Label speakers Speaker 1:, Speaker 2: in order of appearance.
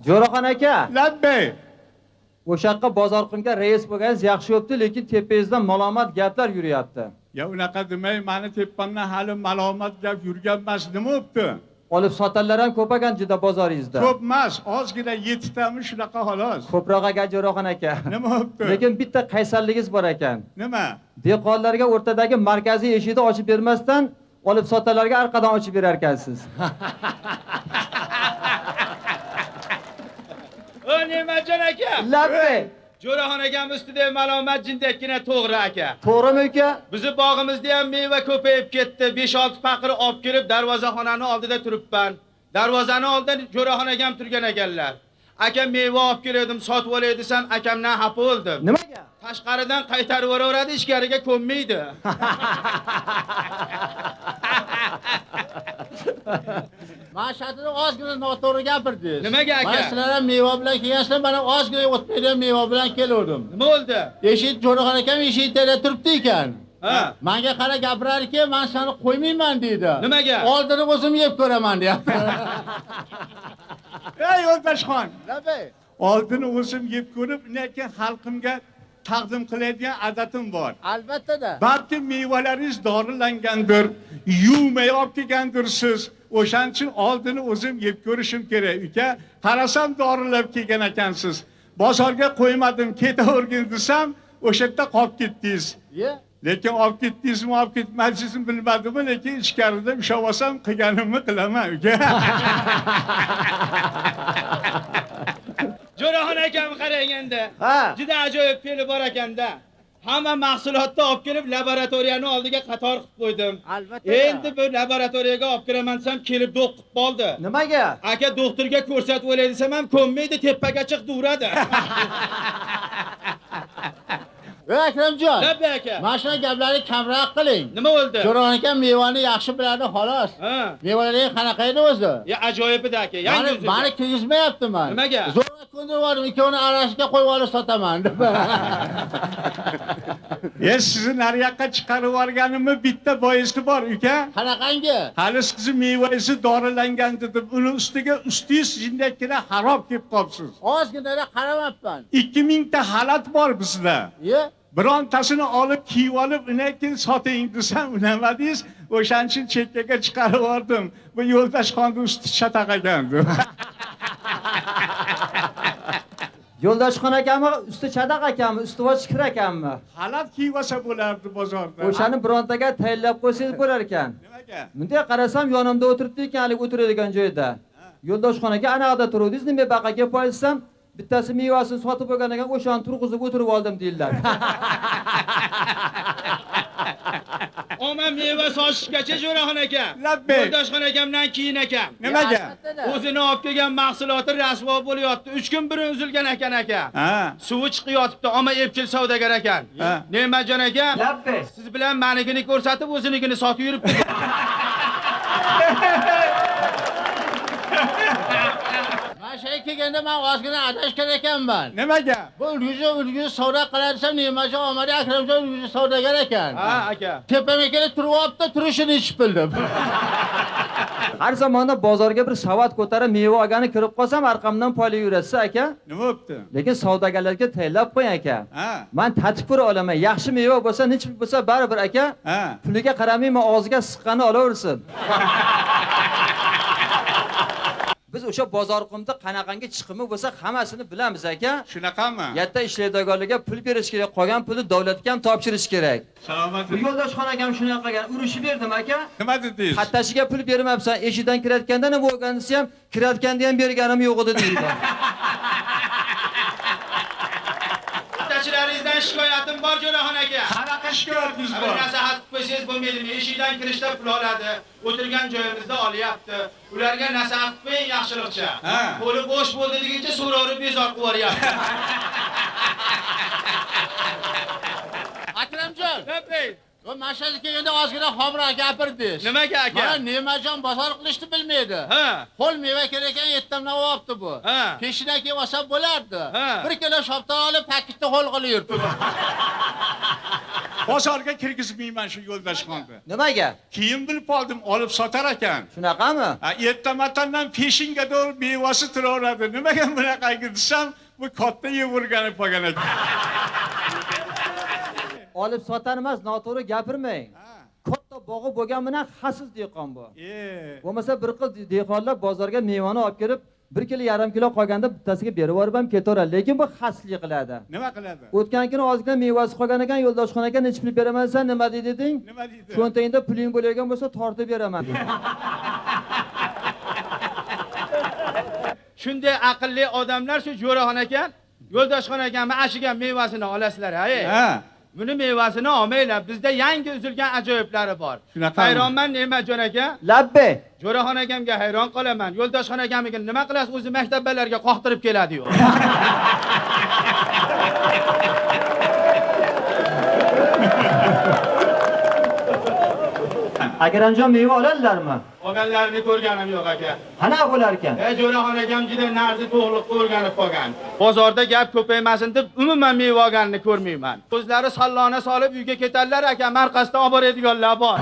Speaker 1: Jo'raxon aka,
Speaker 2: Labbay.
Speaker 1: o'sha yoqqa bozorqimga reis bo'lganingiz yaxshi bo'pti, lekin tepangizdan malomat gaplar yuryapti.
Speaker 2: Ya unaqa demay, meni tepamdan hali malomat gap yurgan emas, nima bo'pti?
Speaker 1: Olib sotarlar ham ko'p ekan juda bozoringizda.
Speaker 2: Ko'p emas, ozgina 7 tami shunaqa xolos.
Speaker 1: Ko'proq aka Jo'raxon aka.
Speaker 2: Nima bo'pti?
Speaker 1: Lekin bitta qaysarligingiz bor ekan.
Speaker 2: Nima?
Speaker 1: Dehqonlarga o'rtadagi markaziy eshikni ochib bermasdan, olib sotarlarga orqadan ochib berar ekansiz.
Speaker 3: O Ne'matjon aka.
Speaker 1: Labbay.
Speaker 3: Jo'raxon akam ustida malomat jindakkina to'g'ri aka.
Speaker 1: To'g'rimi aka?
Speaker 3: Bizi bog'imizda ham meva ko'payib ketdi. 5-6 faqir olib kelib darvozaxonani oldida turibman. Darvozani oldida Jo'raxon akam turgan ekanlar. Akam meva olib keldim, sotib olay desam, akamdan xafa bo'ldim.
Speaker 1: Nimaga?
Speaker 3: Tashqaridan qaytarib yuboradi, ichkariga ko'nmaydi.
Speaker 4: Mashhadni ozgina noto'g'ri gapirdingiz.
Speaker 3: Nimaga aka?
Speaker 4: Mana sizlar ham meva bilan kelgansizlar, mana ozgina o'tmaydigan meva bilan keldim.
Speaker 3: Nima bo'ldi?
Speaker 4: Eshik Jo'raxon akam eshikda turibdi ekan.
Speaker 3: Ha.
Speaker 4: Menga qara gapirarki, men seni qo'ymayman deydi.
Speaker 3: Nimaga?
Speaker 4: Oldini o'zim yeb ko'raman deyapti.
Speaker 2: Ey Yo'ldoshxon,
Speaker 4: Labbay.
Speaker 2: oldini o'zim yeb ko'rib, lekin xalqimga taqdim qiladigan odatim bor.
Speaker 4: Albatta-da.
Speaker 2: Balki mevalaringiz dorilangandir, yuvmay olib kelgandirsiz. O'shaning uchun oldini o'zim yeb ko'rishim kerak. Uka, qarasam dorilab kelgan ekansiz. Bozorga qo'ymadim, ketavergin desam, o'sha yerda qolib ketdingiz.
Speaker 4: Ye?
Speaker 2: Lekin olib ketdingizmi, olib ketmadingizmi bilmadim, lekin ichkarida ushlab olsam qilganimni qilaman, uka.
Speaker 3: Jo'raxon akam qaraganda
Speaker 1: Ha.
Speaker 3: juda ajoyib fe'li bor ekanda. Hamma mahsulotni olib kelib laboratoriyani oldiga qator qilib qo'ydim.
Speaker 4: Albatta.
Speaker 3: Endi bu laboratoriyaga olib kiraman desam, kelib do'q qilib qoldi.
Speaker 1: Nimaga?
Speaker 3: Aka doktorga ko'rsatib olay desam ham ko'nmaydi, tepaga chiqdi uradi.
Speaker 4: Ey Akramjon.
Speaker 3: Labbay aka.
Speaker 4: Mana shu gaplarni kamroq qiling.
Speaker 3: Nima bo'ldi?
Speaker 4: Jo'raxon akam mevani yaxshi biladi, xolos.
Speaker 3: Ha.
Speaker 4: Mevalar qanaqa edi o'zi?
Speaker 3: Ya ajoyib edi aka. Yangi
Speaker 4: Mani
Speaker 3: usul.
Speaker 4: mani kirgizmayaptiman.
Speaker 3: Nimaga?
Speaker 4: Zo'rg'a ko'ndirib ikkovini arasiga qo'yib olib sotaman deb.
Speaker 2: Sizni nariyoqqa chiqarib yuborganimni bitta boisi bor, uka.
Speaker 4: Qanaqangi?
Speaker 2: Hali sizni mevangizni dorilangan dedim, uni ustiga ustingiz jindakkina xarob kelib qolibsiz.
Speaker 4: Ozgina qaramabman.
Speaker 2: 2000 ta xalat bor bizda.
Speaker 4: Ye?
Speaker 2: Birontasini olib kiyib olib, undan keyin soting desam, unamadingiz. O'shaning uchun chekkaga chiqarib yubordim. Bu Yo'ldoshxonning usti chataq ekan.
Speaker 1: Yo'ldoshxon akami usti chadaq akami, usti voch kir akami.
Speaker 2: Xalat kiyib olsa bo'lardi bozorda.
Speaker 1: O'shani birontaga tayinlab qo'ysangiz bo'lar ekan.
Speaker 2: Nimaga?
Speaker 1: Bunday qarasam yonimda o'tiribdi ekan, hali o'tiradigan joyda. Yo'ldoshxon aka anaqada turuvdingiz, nima baqa kelib qo'ysam, bittasi mevasini sotib olgan ekan, o'shani turg'izib o'tirib oldim deydilar.
Speaker 3: Oma meva sochishgacha Jo'raxon aka.
Speaker 2: Labbay.
Speaker 3: Yo'ldoshxon akamdan keyin akam.
Speaker 2: Nimaga?
Speaker 3: O'zini olib kelgan mahsuloti rasvo bo'lyapti. 3 kun burun uzilgan ekan aka.
Speaker 2: Ha.
Speaker 3: Suvi chiqib yotibdi, ammo epchil savdogar ekan.
Speaker 2: Ha.
Speaker 3: Ne'matjon aka,
Speaker 1: Labbay.
Speaker 3: siz bilan manikini ko'rsatib, o'zinikini sotib yuribdi.
Speaker 4: Mana shu kelganda men ozgina adashgan ekanman.
Speaker 2: Nimaga?
Speaker 4: Bu ulguzi savdo qilarsam Ne'matjon Omari Akramjon ulguzi savdogar ekan.
Speaker 3: Ha aka.
Speaker 4: Tepamga kelib turib olibdi, turishini ichib bildim.
Speaker 1: Har zamonda bozorga bir savat ko'tarib meva olgani kirib qolsam, orqamdan poyla yurasiz aka.
Speaker 2: Nima bo'pti?
Speaker 1: Lekin savdogarlarga tayinlab qo'ying aka.
Speaker 2: Ha.
Speaker 1: Men tatib ko'ra olaman. Yaxshi meva bo'lsa, nech bo'lsa baribir aka.
Speaker 2: Ha.
Speaker 1: Puliga qaramayman, og'ziga siqqani olaversin. Biz o'sha bozorqimda qanaqangi chiqimi bo'lsa, hammasini bilamiz aka.
Speaker 2: Shunaqami?
Speaker 1: Yatta ishlaydiganlarga pul berish kerak, qolgan pulni davlatga ham topshirish kerak.
Speaker 2: Salomat.
Speaker 1: Bu Yo'ldoshxon akam shunaqa qilgan, urushib berdim aka.
Speaker 2: Nima dedingiz?
Speaker 1: Hattashiga pul bermabsan, eshidan kirayotganda nima bo'lganisi ham, kirayotganda ham berganim yo'q edi deydi.
Speaker 3: Hattachilaringizdan shikoyatim bor Jo'raxon aka.
Speaker 2: Qanaqa shikoyatingiz
Speaker 3: Bir
Speaker 2: bor?
Speaker 3: nasihat qilib qo'ysangiz bo'lmaydimi? Eshikdan kirishda pul oladi, o'tirgan joyimizda olyapti. Ularga nasihat qilib qo'ying yaxshilikcha.
Speaker 2: Ha.
Speaker 3: Qo'li bo'sh bo'ldi deguncha so'rovni bezor qilib yuboryapti.
Speaker 4: Akramjon.
Speaker 3: Labbay.
Speaker 4: Bu mashhad kelganda ozgina xomroq gapirdingiz.
Speaker 3: Nimaga aka?
Speaker 4: Mana Ne'matjon bozor qilishni bilmaydi.
Speaker 3: Ha.
Speaker 4: Qo'l meva kerak ekan, yettamdan olibdi bu.
Speaker 3: Ha.
Speaker 4: Peshidan kelib olsa bo'lardi.
Speaker 3: Ha.
Speaker 4: 1 kilo shopton olib, paketni qo'l qilib yuribdi.
Speaker 2: bozorga kirgizmayman shu yo'ldoshxonni.
Speaker 1: Nimaga?
Speaker 2: Keyin bilib oldim, olib sotar ekan.
Speaker 1: Shunaqami?
Speaker 2: Ertamatandan peshinga doğru mevasi turaveradi. Nimaga bunaqangi desam, bu katta yevorgani qolgan ekan.
Speaker 1: Olib sotar emas, noto'g'ri gapirmang. Katta bog'i bo'lgan bilan xasiz dehqon bu. Bo'lmasa bir qiz dehqonlar bozorga mevani olib kelib 1,5 kilo qolganda bittasiga berib yuborib ham ketaveradi, lekin bu xaslik qiladi.
Speaker 2: Nima qiladi?
Speaker 1: O'tgan kuni ozgina mevasi qolgan ekan, yo'ldoshxon aka nechta pul beraman sen, nima deding?
Speaker 2: Nima dedi?
Speaker 1: Cho'ntagingda puling bo'lgan bo'lsa tortib beraman.
Speaker 3: Shunday aqlli odamlar shu Jo'raxon ekan, Yo'ldoshxon ekanmi ashigan mevasini olasizlar, ay.
Speaker 2: Ha.
Speaker 3: Buni mevasini olmaylar. Bizda yangi uzilgan ajoyiblari bor.
Speaker 2: Shunaqami?
Speaker 3: Hayronman Ne'matjon aka.
Speaker 1: Labbe.
Speaker 3: Jo'raxon akamga hayron qolaman. Yo'ldoshxon akamiga nima qilasiz? O'zi maktablarga qoqtirib keladi-yu.
Speaker 1: Akaramjon meva oladilarmi?
Speaker 3: Olganlarini ko'rganim yo'q aka.
Speaker 1: Qana bo'lar ekan?
Speaker 3: Jo'raxon akam juda narzi to'g'liq o'rganib qolgan. Bozorda gap ko'paymasin deb umuman meva olganini ko'rmayman. O'zlari sallona solib uyga ketadilar aka, marqasdan olib boradiganlar bor.